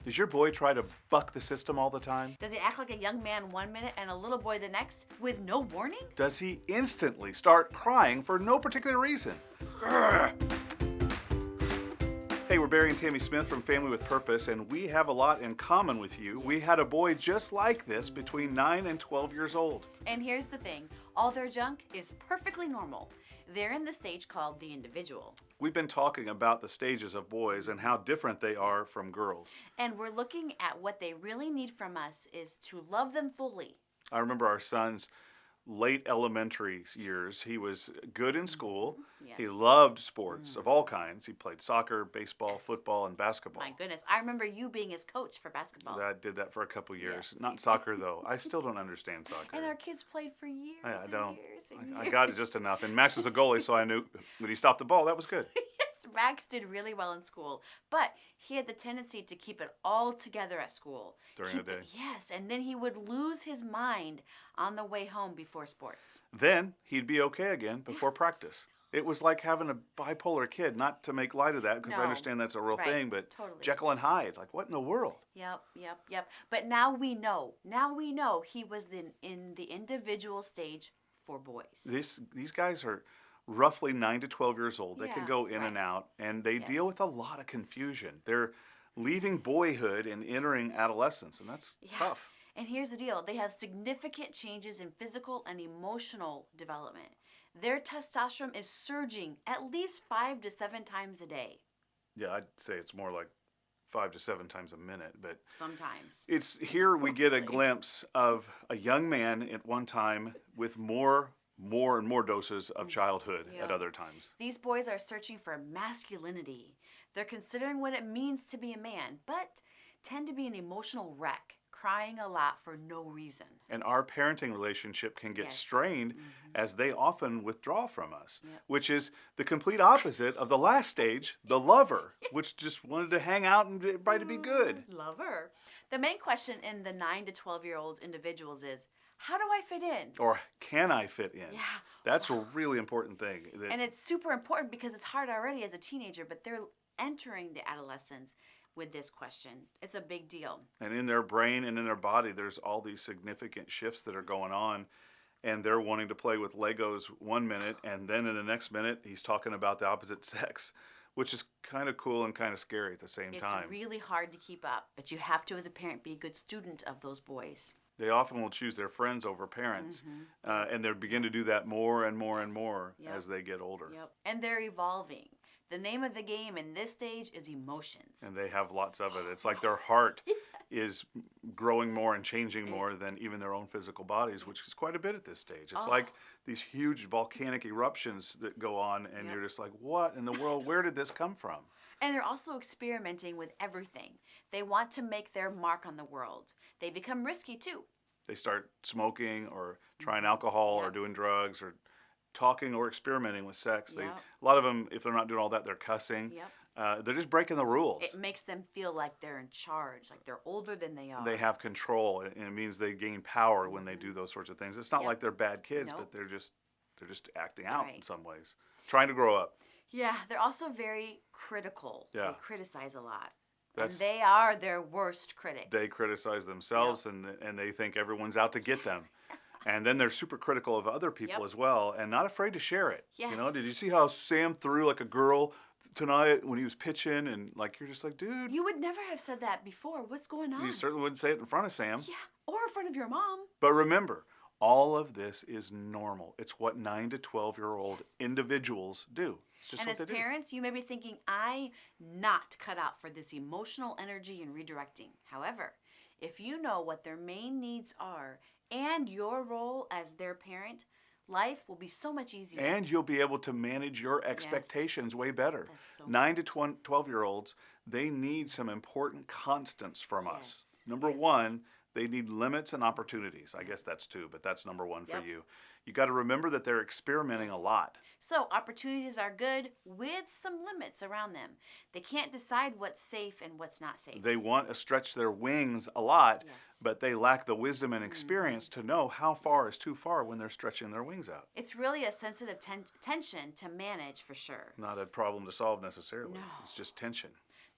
Does your boy try to buck the system all the time? Does he act like a young man one minute and a little boy the next with no warning? Does he instantly start crying for no particular reason? Hey, we're Barry and Tammy Smith from Family with Purpose, and we have a lot in common with you. Yes. We had a boy just like this between 9 and 12 years old. And here's the thing, all their junk is perfectly normal. They're in the stage called the individual. We've been talking about the stages of boys and how different they are from girls. And we're looking at what they really need from us is to love them fully. I remember our son's late elementary years. He was good in school. Yes. He loved sports of all kinds. He played soccer, baseball, football, and basketball. My goodness, I remember you being his coach for basketball. I did that for a couple years. Yes. Not soccer, though. I still don't understand soccer. And our kids played for years I and don't. years and I years. got it just enough. And Max was a goalie, so I knew when he stopped the ball, that was good. Yes, Max did really well in school, but he had the tendency to keep it all together at school. During the day. Yes, and then he would lose his mind on the way home before sports. Then he'd be okay again before practice. It was like having a bipolar kid, not to make light of that, because I No. understand that's a real Right, thing, but totally. Jekyll and Hyde, like what in the world? Yep. But now we know. Now we know he was in the individual stage for boys. These guys are roughly 9 to 12 years old. They can Yeah, go in right. and out, and they Yes. deal with a lot of confusion. They're leaving boyhood and entering adolescence, and that's Yeah. tough. And here's the deal. They have significant changes in physical and emotional development. Their testosterone is surging at least 5 to 7 times a day. Yeah, I'd say it's more like 5 to 7 times a minute, but Sometimes. it's here we get a Really? glimpse of a young man at one time with more and more doses of childhood at Yep. other times. These boys are searching for masculinity. They're considering what it means to be a man, but tend to be an emotional wreck, crying a lot for no reason. And our parenting relationship can get Yes. strained as they often withdraw from us, Yep. which is the complete opposite of the last stage, the lover, which just wanted to hang out and everybody to be good. Lover. The main question in the 9 to 12-year-old individuals is, how do I fit in? Or can I fit in? Yeah. That's a really important thing. And it's super important because it's hard already as a teenager, but they're entering the adolescence with this question. It's a big deal. And in their brain and in their body, there's all these significant shifts that are going on. And they're wanting to play with Legos one minute, and then in the next minute, he's talking about the opposite sex, which is kind of cool and kind of scary at the same It's time. really hard to keep up, but you have to, as a parent, be a good student of those boys. They often will choose their friends over parents, and they begin to do that more and more and Yes. more Yep. as they get older. Yep. And they're evolving. The name of the game in this stage is emotions. And they have lots of it. It's like their heart is growing more and changing more than even their own physical bodies, which is quite a bit at this stage. It's like these huge volcanic eruptions that go on, and Yep. you're just like, what in the world? Where did this come from? And they're also experimenting with everything. They want to make their mark on the world. They become risky too. They start smoking or trying alcohol or Yep. doing drugs or talking or experimenting with sex. Yep. A lot of them, if they're not doing all that, they're cussing. Yep. They're just breaking the rules. It makes them feel like they're in charge, like they're older than they are. They have control, and it means they gain power when they do those sorts of things. It's not Yep. like they're bad kids, Nope. but they're just acting out in Right. some ways, trying to grow up. Yeah, they're also very critical. Yeah. They criticize a lot. That's- And they are their worst critic. They criticize themselves, and they think everyone's out to get them. And then they're super critical of other people Yep. as well, and not afraid to share it. You know, Yes. did you see how Sam threw like a girl tonight when he was pitching? And like, you're just like, dude, You would never have said that before. What's going on? you certainly wouldn't say it in front of Sam. Yeah, or in front of your mom. But remember, all of this is normal. It's what 9 to 12-year-old Yes. individuals do. It's just And what as they parents, you may be thinking, I'm not cut out for this emotional energy and redirecting. However, if you know what their main needs are and your role as their parent, life will be so much easier. do. And you'll be able to manage your expectations way better. That's so 9 to 12-year-olds, they need some important constants from us. Yes, Number yes. one, they need limits and opportunities. I guess that's two, but that's number one for Yep. you. You got to remember that they're experimenting a Yes. lot. So opportunities are good with some limits around them. They can't decide what's safe and what's not safe. They want to stretch their wings a lot, Yes. but they lack the wisdom and experience to know how far is too far when they're stretching their wings out. It's really a sensitive tension to manage for sure. Not a problem to solve necessarily. No. It's just tension.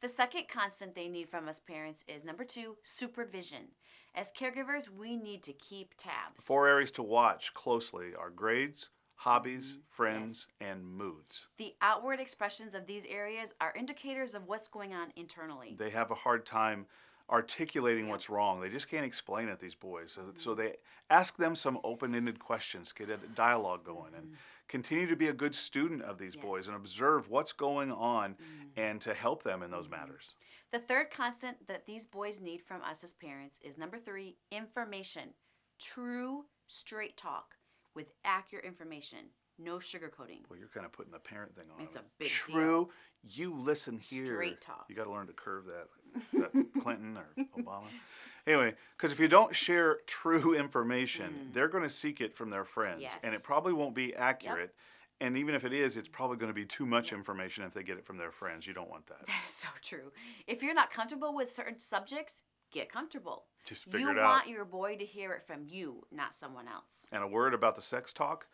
The second constant they need from us parents is number 2, supervision. As caregivers, we need to keep tabs. 4 areas to watch closely are grades, hobbies, friends, and moods. The outward expressions of these areas are indicators of what's going on internally. They have a hard time articulating what's wrong. They just can't explain it, these boys. So they ask them some open-ended questions, get a dialogue going, and continue to be a good student of these boys and observe what's going on and to help them in those matters. The third constant that these boys need from us as parents is number 3, information. True, straight talk with accurate information. No sugarcoating. Well, you're kind of putting the parent thing on. It's a big True, deal. you listen here. Straight talk. You got to learn to curve that. Is that Clinton or Obama? Anyway, because if you don't share true information, they're going to seek it from their friends. Yes. And it probably won't be accurate. And even if it is, it's probably going to be too much information if they get it from their friends. You don't want that. That is so true. If you're not comfortable with certain subjects, get comfortable. Just figure it You out. want your boy to hear it from you, not someone else. And a word about the sex talk,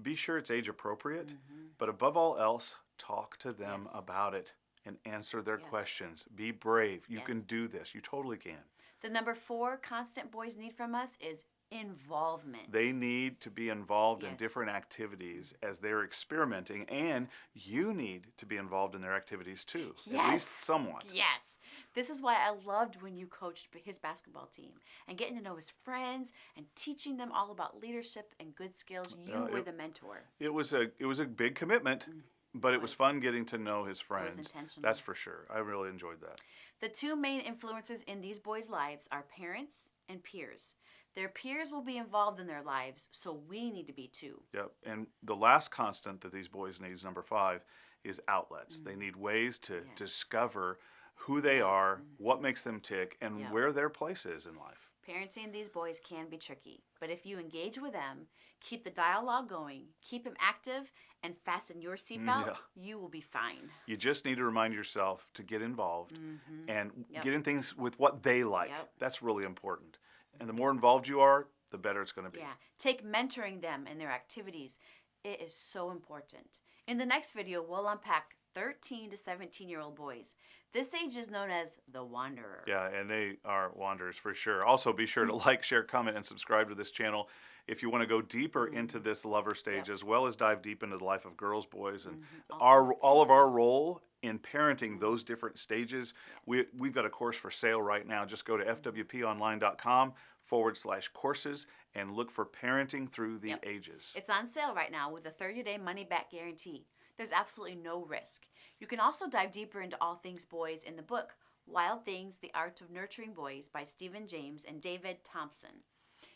be sure it's age appropriate, but above all else, talk to them about it and answer their questions. Be brave. You can do this. You totally can. The number 4 constant boys need from us is involvement. They need to be involved in different activities as they're experimenting, and you need to be involved in their activities too, at least somewhat. Yes. This is why I loved when you coached his basketball team and getting to know his friends and teaching them all about leadership and good skills. You were the mentor. It was a big commitment, but it was fun getting to know his friends. It was intentional. That's for sure. I really enjoyed that. The 2 main influencers in these boys' lives are parents and peers. Their peers will be involved in their lives, so we need to be too. Yep. And the last constant that these boys need, number 5, is outlets. They need ways to discover who they are, what makes them tick, and where their place is in life. Parenting these boys can be tricky, but if you engage with them, keep the dialogue going, keep them active, and fasten your seatbelt, you will be fine. You just need to remind yourself to get involved and get in things with what they like. That's really important. And the more involved you are, the better it's going to be. Yeah. Take mentoring them in their activities. It is so important. In the next video, we'll unpack 13 to 17-year-old boys. This age is known as the wanderer. Yeah, and they are wanderers for sure. Also, be sure to like, share, comment, and subscribe to this channel if you want to go deeper into this lover stage, as well as dive deep into the life of girls, boys, and all of our role in parenting those different stages. We've got a course for sale right now. Just go to fwponline.com/courses and look for Parenting Through the Ages. It's on sale right now with a 30-day money-back guarantee. There's absolutely no risk. You can also dive deeper into all things boys in the book, Wild Things, The Art of Nurturing Boys by Stephen James and David Thompson.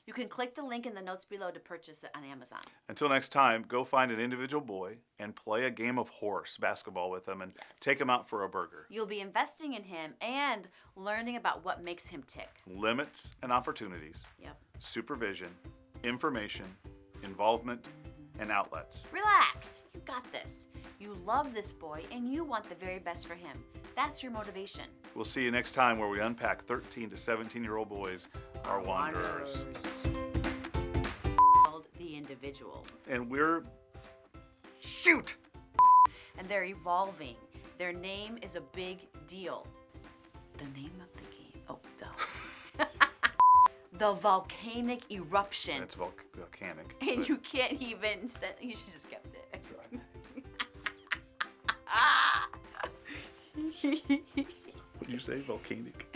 You can click the link in the notes below to purchase it on Amazon. Until next time, go find an individual boy and play a game of horse basketball with him and take him out for a burger. You'll be investing in him and learning about what makes him tick. Limits and opportunities. Supervision, information, involvement, and outlets. Relax. You got this. You love this boy and you want the very best for him. That's your motivation. We'll see you next time where we unpack 13 to 17-year-old boys are wanderers. Called the individual. And we're... Shoot! And they're evolving. Their name is a big deal. The name of the game. Oh, the volcanic eruption. It's volcanic. And you can't even say, you should just kept it. Would you say volcanic?